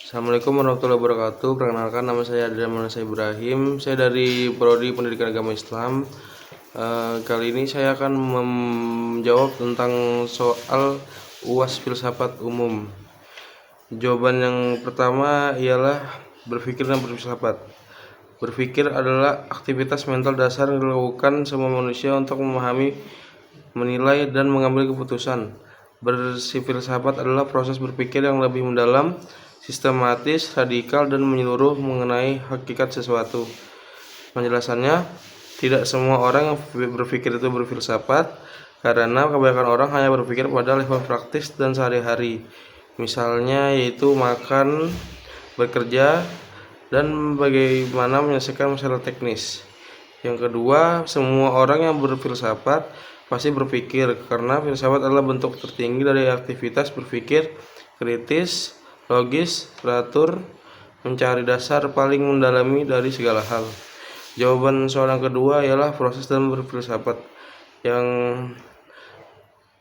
Assalamualaikum warahmatullahi wabarakatuh. Perkenalkan, nama saya Adrian Manasa Ibrahim. Saya dari Prodi Pendidikan Agama Islam. Kali ini saya akan menjawab tentang soal UAS filsafat umum. Jawaban yang pertama ialah berpikir dan berfilsafat. Berpikir adalah aktivitas mental dasar yang dilakukan semua manusia untuk memahami, menilai, dan mengambil keputusan. Berfilsafat adalah proses berpikir yang lebih mendalam, sistematis, radikal, dan menyeluruh mengenai hakikat sesuatu. Penjelasannya, tidak semua orang yang berpikir itu berfilsafat, karena kebanyakan orang hanya berpikir pada level praktis dan sehari-hari. Misalnya yaitu makan, bekerja, dan bagaimana menyelesaikan masalah teknis. Yang kedua, semua orang yang berfilsafat pasti berpikir, karena filsafat adalah bentuk tertinggi dari aktivitas berpikir kritis, logis, teratur, mencari dasar paling mendalami dari segala hal. Jawaban soal yang kedua ialah proses dalam berfilsafat. Yang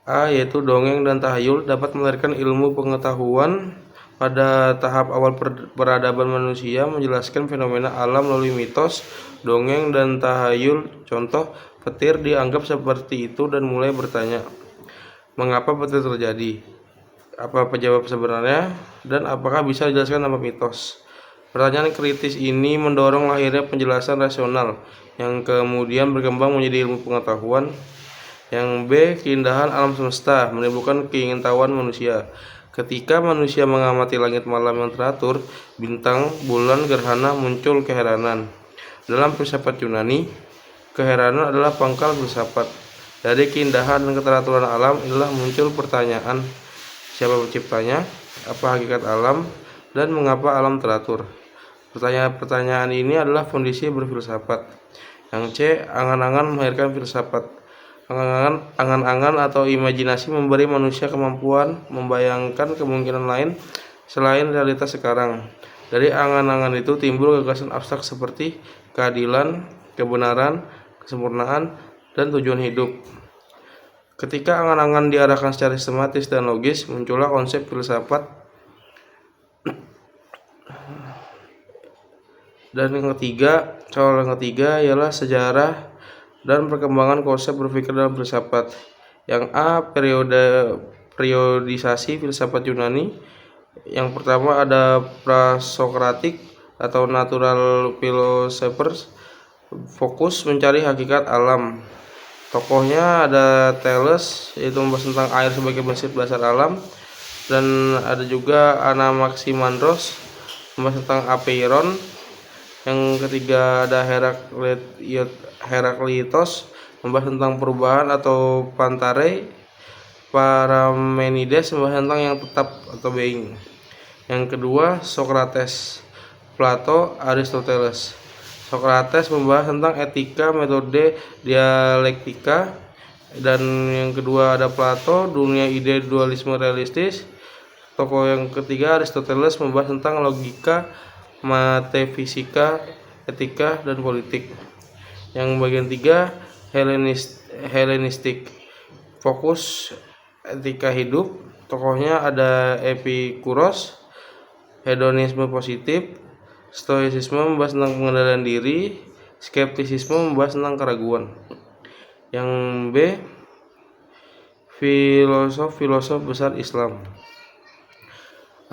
A yaitu dongeng dan tahayul dapat melahirkan ilmu pengetahuan pada tahap awal peradaban manusia, menjelaskan fenomena alam melalui mitos, dongeng, dan tahayul. Contoh, petir dianggap seperti itu dan mulai bertanya, mengapa petir terjadi? Apa penyebab sebenarnya? Dan apakah bisa dijelaskan tanpa mitos? Pertanyaan kritis ini mendorong lahirnya penjelasan rasional yang kemudian berkembang menjadi ilmu pengetahuan. Yang B, keindahan alam semesta menimbulkan keingintahuan manusia. Ketika manusia mengamati langit malam yang teratur, bintang, bulan, gerhana, muncul keheranan. Dalam filsafat Yunani, keheranan adalah pangkal filsafat. Dari keindahan dan keteraturan alam inilah muncul pertanyaan, siapa penciptanya, apa hakikat alam, dan mengapa alam teratur. Pertanyaan-pertanyaan ini adalah fondasi berfilsafat. Yang C, angan-angan melahirkan filsafat. Angan-angan atau imajinasi memberi manusia kemampuan membayangkan kemungkinan lain selain realitas sekarang. Dari angan-angan itu timbul gagasan abstrak seperti keadilan, kebenaran, kesempurnaan, dan tujuan hidup. Ketika angan-angan diarahkan secara sistematis dan logis, muncullah konsep filsafat. Dan soal yang ketiga ialah sejarah dan perkembangan konsep berpikir dalam filsafat. Yang A, periodisasi filsafat Yunani. Yang pertama ada prasokratik atau natural philosophers, fokus mencari hakikat alam. Tokohnya ada Thales, yaitu membahas tentang air sebagai prinsip dasar alam, dan ada juga Anaximandros membahas tentang apeiron. Yang ketiga ada Heraklitos membahas tentang perubahan atau pantare. Parmenides membahas tentang yang tetap atau being. Yang kedua Socrates, Plato, Aristoteles. Socrates membahas tentang etika, metode dialektika. Dan yang kedua ada Plato, dunia ide, dualisme realistis. Tokoh yang ketiga Aristoteles membahas tentang logika, metafisika, etika, dan politik. Yang bagian 3 Helenistik, fokus etika hidup. Tokohnya ada Epikuros. Hedonisme positif. Stoicisme membahas tentang pengendalian diri. Skeptisisme membahas tentang keraguan. Yang B, filosof besar Islam.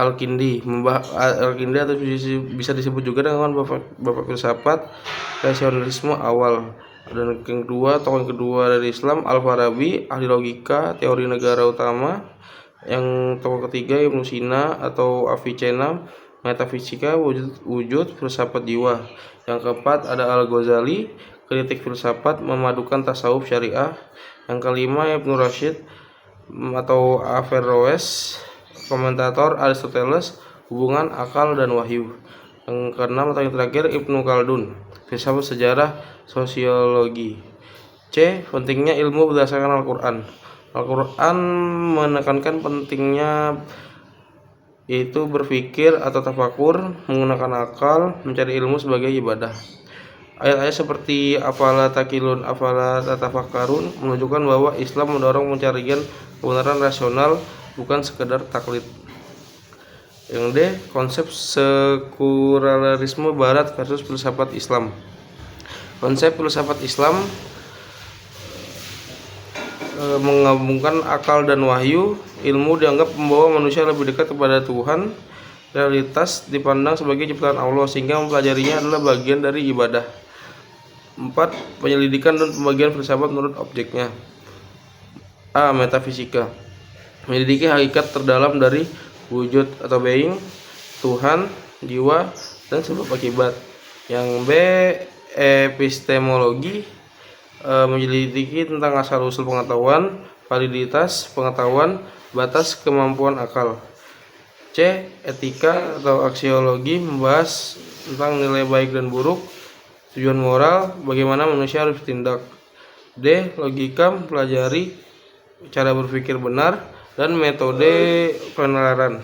Al-Kindi atau bisa disebut juga dengan bapak filsafat rasionalisme awal. Dan tokoh yang kedua dari Islam Al-Farabi, ahli logika, teori negara utama. Yang tokoh ketiga Ibnu Sina atau Avicenna, metafisika, wujud, filsafat jiwa. Yang keempat ada Al-Ghazali, kritik filsafat, memadukan tasawuf syariah. Yang kelima Ibnu Rashid atau Averroes, komentator Aristoteles, hubungan akal dan wahyu. Yang keenam atau yang terakhir Ibnu Khaldun, filsafat sejarah sosiologi. C, pentingnya ilmu berdasarkan Al-Quran. Al-Quran menekankan pentingnya yaitu berpikir atau tafakur, menggunakan akal, mencari ilmu sebagai ibadah. Ayat-ayat seperti afala takilun, afala tatafakkarun menunjukkan bahwa Islam mendorong pencarian kebenaran rasional, bukan sekedar taklid. Yang D, konsep sekularisme Barat versus filsafat Islam. Konsep filsafat Islam menggabungkan akal dan wahyu. Ilmu dianggap membawa manusia lebih dekat kepada Tuhan. Realitas dipandang sebagai ciptaan Allah, sehingga mempelajarinya adalah bagian dari ibadah. 4. Penyelidikan dan pembagian filsafat menurut objeknya. A. Metafisika, menyelidiki hakikat terdalam dari wujud atau being, Tuhan, jiwa, dan sebab akibat. Yang B. Epistemologi, menyelidiki tentang asal-usul pengetahuan, validitas pengetahuan, batas kemampuan akal. C. Etika atau aksiologi, membahas tentang nilai baik dan buruk, tujuan moral, bagaimana manusia harus bertindak. D. Logika, mempelajari cara berpikir benar dan metode penalaran.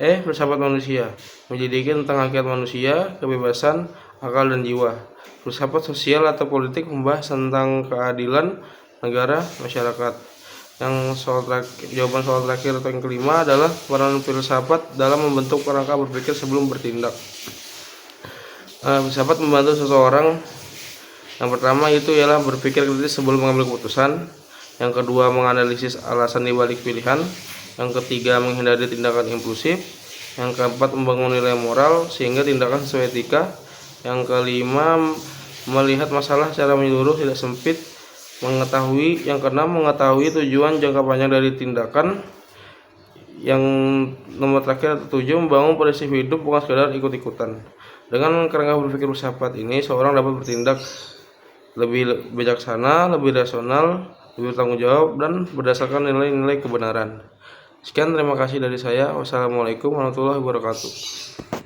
E. Filsafat manusia, menyelidiki tentang hakikat manusia, kebebasan, akal dan jiwa. Filsafat sosial atau politik, membahas tentang keadilan negara, masyarakat. Jawaban soal terakhir atau yang kelima adalah peran filsafat dalam membentuk kerangka berpikir sebelum bertindak. Filsafat membantu seseorang. Yang pertama itu ialah berpikir kritis sebelum mengambil keputusan. Yang kedua, menganalisis alasan dibalik pilihan. Yang ketiga, menghindari tindakan impulsif. Yang keempat, membangun nilai moral sehingga tindakan sesuai etika. Yang kelima, melihat masalah secara menyeluruh, tidak sempit. Yang keenam, mengetahui tujuan jangka panjang dari tindakan. Yang nomor terakhir, tujuh, membangun prinsip hidup bukan sekadar ikut-ikutan. Dengan kerangka berpikir filsafat ini, seorang dapat bertindak lebih bijaksana, lebih rasional, lebih bertanggung jawab, dan berdasarkan nilai-nilai kebenaran. Sekian, terima kasih dari saya. Wassalamualaikum warahmatullahi wabarakatuh.